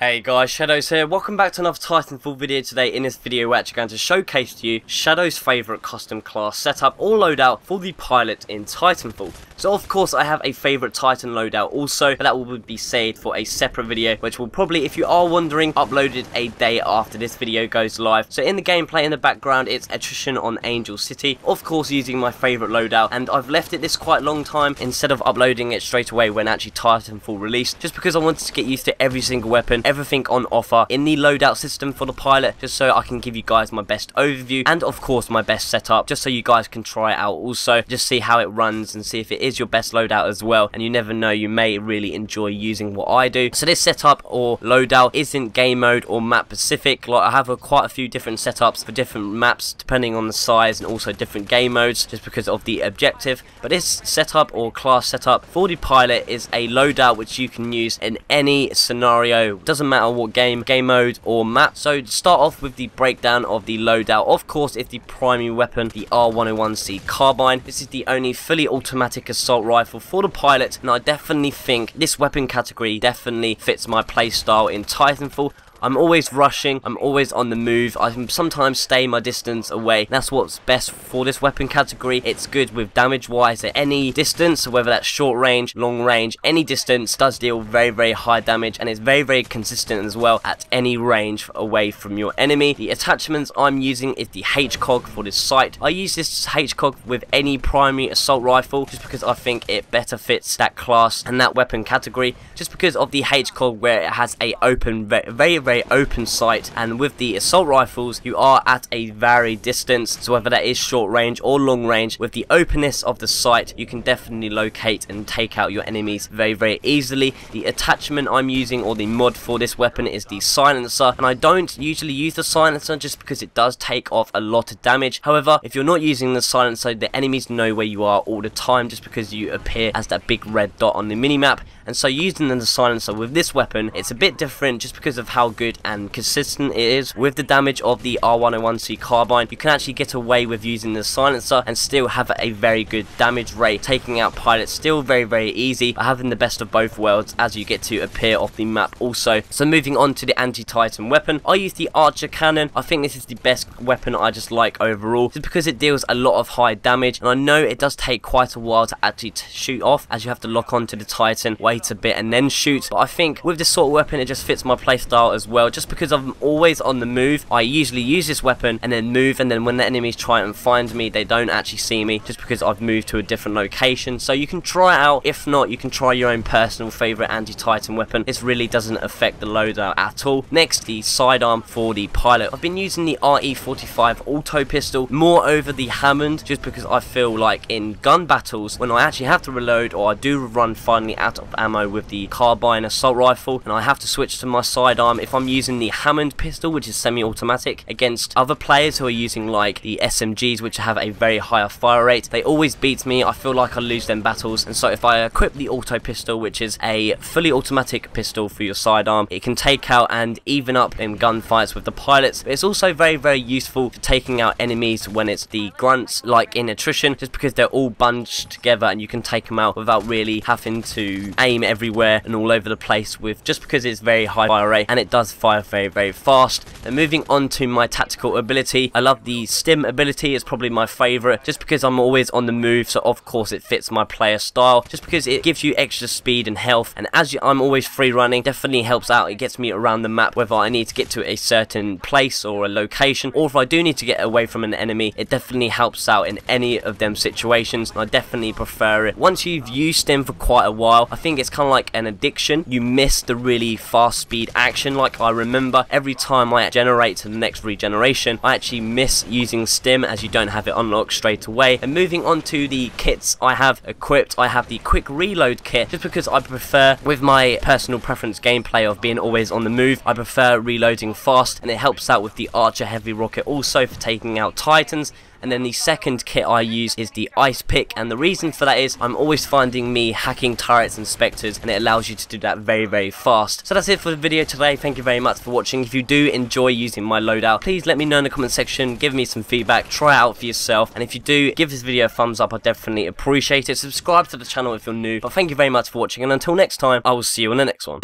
Hey guys, Shadowz here. Welcome back to another Titanfall video. Today in this video we're actually going to showcase to you Shadow's favourite custom class setup or loadout for the pilot in Titanfall. So of course I have a favourite Titan loadout also, but that will be saved for a separate video, which will probably, if you are wondering, uploaded a day after this video goes live. So in the gameplay in the background it's Attrition on Angel City, of course using my favourite loadout, and I've left it this quite a long time instead of uploading it straight away when actually Titanfall released, just because I wanted to get used to every single weapon, everything on offer in the loadout system for the pilot, just so I can give you guys my best overview and of course my best setup, just so you guys can try it out also, just see how it runs and see if it is your best loadout as well. And you never know, you may really enjoy using what I do. So this setup or loadout isn't game mode or map specific. Like, I have quite a few different setups for different maps depending on the size, and also different game modes just because of the objective. But this setup or class setup for the pilot is a loadout which you can use in any scenario, doesn't matter what game mode or map. So to start off with the breakdown of the loadout, of course it's the primary weapon, the R-101C Carbine. This is the only fully automatic assault rifle for the pilot, and I definitely think this weapon category definitely fits my playstyle in Titanfall. I'm always rushing, I'm always on the move, I can sometimes stay my distance away. That's what's best for this weapon category. It's good with damage wise at any distance, whether that's short range, long range, any distance does deal very high damage, and it's very consistent as well at any range away from your enemy. The attachments I'm using is the HCOG for this sight. I use this HCOG with any primary assault rifle just because I think it better fits that class and that weapon category, just because of the HCOG where it has a open, very open sight, and with the assault rifles you are at a varied distance, so whether that is short range or long range, with the openness of the sight you can definitely locate and take out your enemies very easily. The attachment I'm using, or the mod for this weapon, is the silencer, and I don't usually use the silencer just because it does take off a lot of damage. However, if you're not using the silencer, the enemies know where you are all the time just because you appear as that big red dot on the minimap. And so using the silencer with this weapon, it's a bit different just because of how good and consistent it is with the damage of the R-101C Carbine. You can actually get away with using the silencer and still have a very good damage rate, taking out pilots still very easy, but having the best of both worlds as you get to appear off the map also. So moving on to the anti-Titan weapon, I use the Archer Cannon. I think this is the best weapon I just like overall, just because it deals a lot of high damage, and I know it does take quite a while to actually shoot off, as you have to lock onto the Titan, wait a bit and then shoot. But I think with this sort of weapon it just fits my playstyle as well, just because I'm always on the move. I usually use this weapon and then move, and then when the enemies try and find me they don't actually see me just because I've moved to a different location. So you can try it out. If not, you can try your own personal favourite anti-Titan weapon. This really doesn't affect the loadout at all. Next, the sidearm for the pilot. I've been using the RE45 auto pistol more over the Hammond, just because I feel like in gun battles when I actually have to reload, or I do run finally out of ammo with the carbine assault rifle and I have to switch to my sidearm, if I'm using the Hammond pistol, which is semi-automatic, against other players who are using like the SMGs, which have a very higher fire rate, they always beat me. I feel like I lose them battles. And so if I equip the auto pistol, which is a fully automatic pistol for your sidearm, it can take out and even up in gunfights with the pilots. But it's also very useful for taking out enemies when it's the grunts, like in Attrition, just because they're all bunched together and you can take them out without really having to aim everywhere and all over the place, with just because it's very high fire rate and it does fire very fast. And moving on to my tactical ability, I love the stim ability. It's probably my favourite just because I'm always on the move, so of course it fits my player style, just because it gives you extra speed and health, and as I'm always free running, definitely helps out. It gets me around the map whether I need to get to a certain place or a location, or if I do need to get away from an enemy, it definitely helps out in any of them situations, and I definitely prefer it. Once you've used stim for quite a while, I think it's kind of like an addiction. You miss the really fast speed action. Like, I remember every time I generate to the next regeneration, I actually miss using stim as you don't have it unlocked straight away. And moving on to the kits I have equipped, I have the quick reload kit, just because I prefer, with my personal preference gameplay of being always on the move, I prefer reloading fast, and it helps out with the Archer heavy rocket also for taking out Titans. And then the second kit I use is the ice pick, and the reason for that is I'm always finding me hacking turrets and spectres, and it allows you to do that very fast. So that's it for the video today. Thank you very much for watching. If you do enjoy using my loadout, please let me know in the comment section, give me some feedback, try it out for yourself, and if you do, give this video a thumbs up. I definitely appreciate it. Subscribe to the channel if you're new. But thank you very much for watching, and until next time, I will see you in the next one.